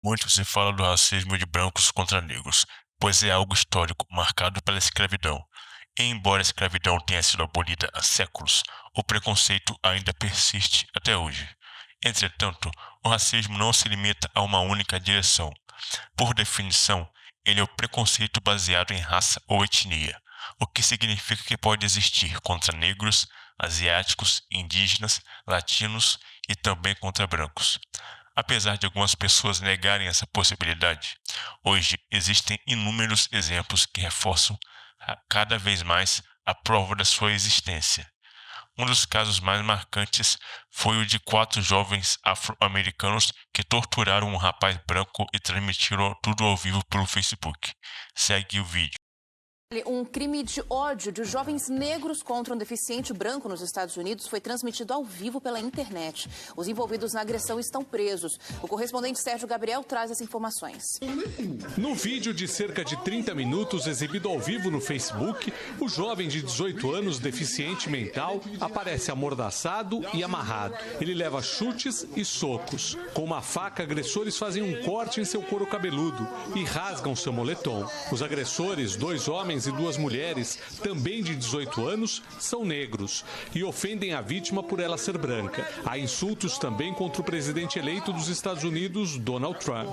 Muito se fala do racismo de brancos contra negros, pois é algo histórico marcado pela escravidão. E embora a escravidão tenha sido abolida há séculos, o preconceito ainda persiste até hoje. Entretanto, o racismo não se limita a uma única direção. Por definição, ele é o preconceito baseado em raça ou etnia, o que significa que pode existir contra negros, asiáticos, indígenas, latinos e também contra brancos. Apesar de algumas pessoas negarem essa possibilidade, hoje existem inúmeros exemplos que reforçam cada vez mais a prova da sua existência. Um dos casos mais marcantes foi o de 4 jovens afro-americanos que torturaram um rapaz branco e transmitiram tudo ao vivo pelo Facebook. Segue o vídeo. Um crime de ódio de jovens negros contra um deficiente branco nos Estados Unidos foi transmitido ao vivo pela internet. Os envolvidos na agressão estão presos. O correspondente Sérgio Gabriel traz as informações. No vídeo de cerca de 30 minutos exibido ao vivo no Facebook, o jovem de 18 anos, deficiente mental, aparece amordaçado e amarrado. Ele leva chutes e socos. Com uma faca, agressores fazem um corte em seu couro cabeludo e rasgam seu moletom. Os agressores, 2 homens e 2 mulheres, também de 18 anos, são negros e ofendem a vítima por ela ser branca. Há insultos também contra o presidente eleito dos Estados Unidos, Donald Trump.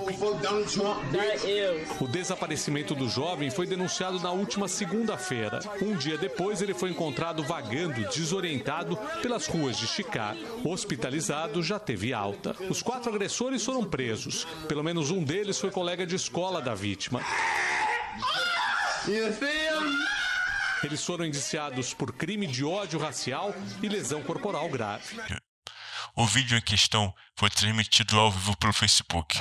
O desaparecimento do jovem foi denunciado na última segunda-feira. Um dia depois, ele foi encontrado vagando, desorientado, pelas ruas de Chicago. Hospitalizado, já teve alta. Os 4 agressores foram presos. Pelo menos um deles foi colega de escola da vítima. Eles foram indiciados por crime de ódio racial e lesão corporal grave. O vídeo em questão foi transmitido ao vivo pelo Facebook.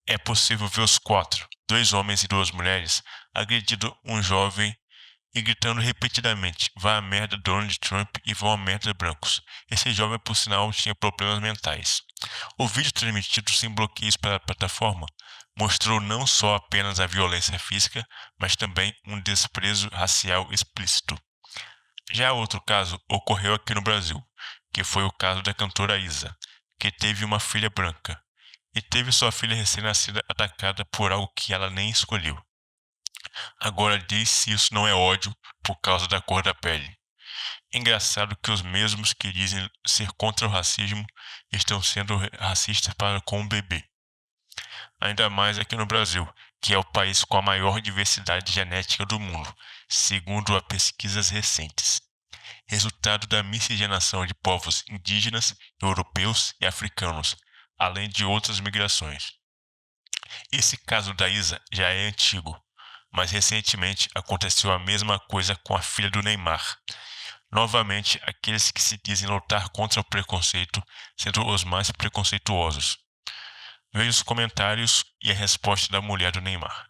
É possível ver os 4, 2 homens e 2 mulheres, agredindo um jovem e gritando repetidamente: "Vá a merda, Donald Trump", e "vão a merda, brancos". Esse jovem, por sinal, tinha problemas mentais. O vídeo transmitido sem bloqueios pela plataforma mostrou não só apenas a violência física, mas também um desprezo racial explícito. Já outro caso ocorreu aqui no Brasil, que foi o caso da cantora Isa, que teve uma filha branca e teve sua filha recém-nascida atacada por algo que ela nem escolheu. Agora diz se isso não é ódio por causa da cor da pele. Engraçado que os mesmos que dizem ser contra o racismo estão sendo racistas para com o bebê. Ainda mais aqui no Brasil, que é o país com a maior diversidade genética do mundo, segundo pesquisas recentes. Resultado da miscigenação de povos indígenas, europeus e africanos, além de outras migrações. Esse caso da Isa já é antigo, mas recentemente aconteceu a mesma coisa com a filha do Neymar. Novamente, aqueles que se dizem lutar contra o preconceito sendo os mais preconceituosos. Veja os comentários e a resposta da mulher do Neymar.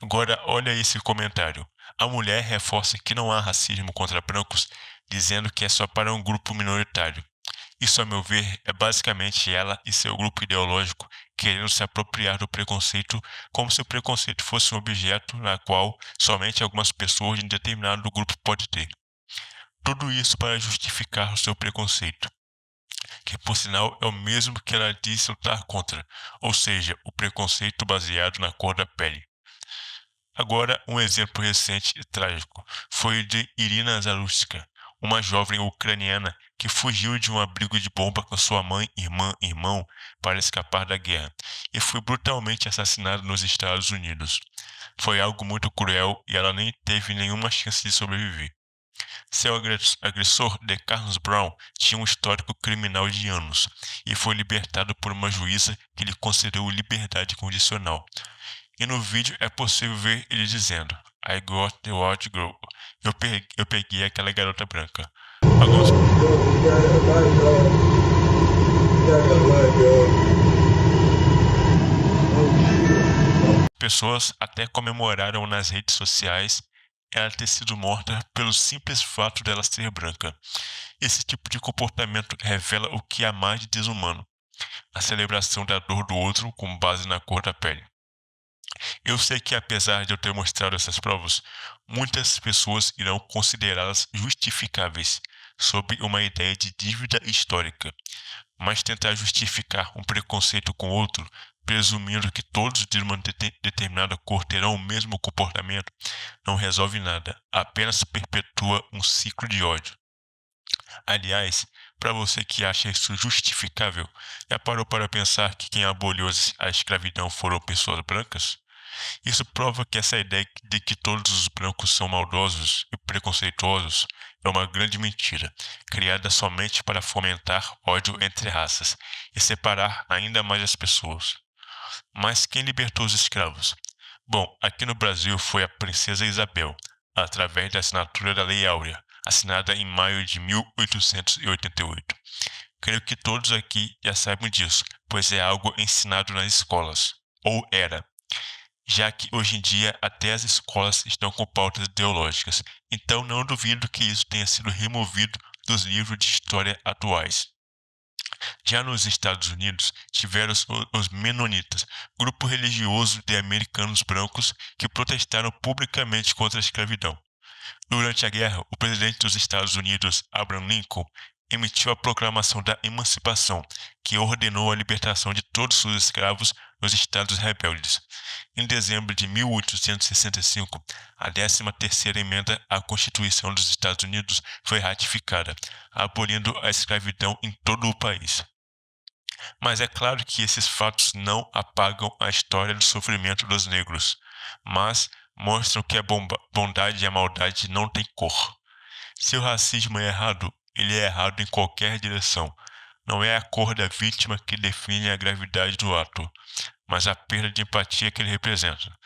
Agora, olha esse comentário. A mulher reforça que não há racismo contra brancos, dizendo que é só para um grupo minoritário. Isso, a meu ver, é basicamente ela e seu grupo ideológico querendo se apropriar do preconceito como se o preconceito fosse um objeto na qual somente algumas pessoas de um determinado grupo podem ter. Tudo isso para justificar o seu preconceito, que por sinal é o mesmo que ela diz lutar contra, ou seja, o preconceito baseado na cor da pele. Agora, um exemplo recente e trágico foi o de Irina Zaruska, uma jovem ucraniana que fugiu de um abrigo de bomba com sua mãe, irmã e irmão para escapar da guerra e foi brutalmente assassinada nos Estados Unidos. Foi algo muito cruel e ela nem teve nenhuma chance de sobreviver. Seu agressor, de Carlos Brown, tinha um histórico criminal de anos e foi libertado por uma juíza que lhe concedeu liberdade condicional. E no vídeo é possível ver ele dizendo: "I got the white girl". Eu peguei aquela garota branca. Algumas pessoas até comemoraram nas redes sociais ela ter sido morta pelo simples fato dela ser branca. Esse tipo de comportamento revela o que há mais de desumano: a celebração da dor do outro com base na cor da pele. Eu sei que, apesar de eu ter mostrado essas provas, muitas pessoas irão considerá-las justificáveis, sob uma ideia de dívida histórica. Mas tentar justificar um preconceito com outro presumindo que todos de uma determinada cor terão o mesmo comportamento, não resolve nada, apenas perpetua um ciclo de ódio. Aliás, para você que acha isso justificável, já parou para pensar que quem aboliu a escravidão foram pessoas brancas? Isso prova que essa ideia de que todos os brancos são maldosos e preconceituosos é uma grande mentira, criada somente para fomentar ódio entre raças e separar ainda mais as pessoas. Mas quem libertou os escravos? Bom, aqui no Brasil foi a princesa Isabel, através da assinatura da Lei Áurea, assinada em maio de 1888. Creio que todos aqui já sabem disso, pois é algo ensinado nas escolas, ou era, já que hoje em dia até as escolas estão com pautas ideológicas, então não duvido que isso tenha sido removido dos livros de história atuais. Já nos Estados Unidos, tiveram os Menonitas, grupo religioso de americanos brancos que protestaram publicamente contra a escravidão. Durante a guerra, o presidente dos Estados Unidos, Abraham Lincoln, emitiu a Proclamação da Emancipação, que ordenou a libertação de todos os escravos nos estados rebeldes. Em dezembro de 1865, a 13ª Emenda à Constituição dos Estados Unidos foi ratificada, abolindo a escravidão em todo o país. Mas é claro que esses fatos não apagam a história do sofrimento dos negros, mas mostram que a bondade e a maldade não têm cor. Se o racismo é errado, ele é errado em qualquer direção. Não é a cor da vítima que define a gravidade do ato, mas a perda de empatia que ele representa.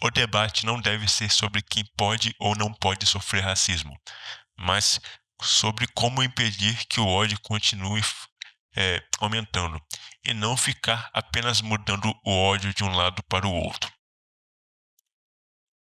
O debate não deve ser sobre quem pode ou não pode sofrer racismo, mas sobre como impedir que o ódio continue aumentando, e não ficar apenas mudando o ódio de um lado para o outro.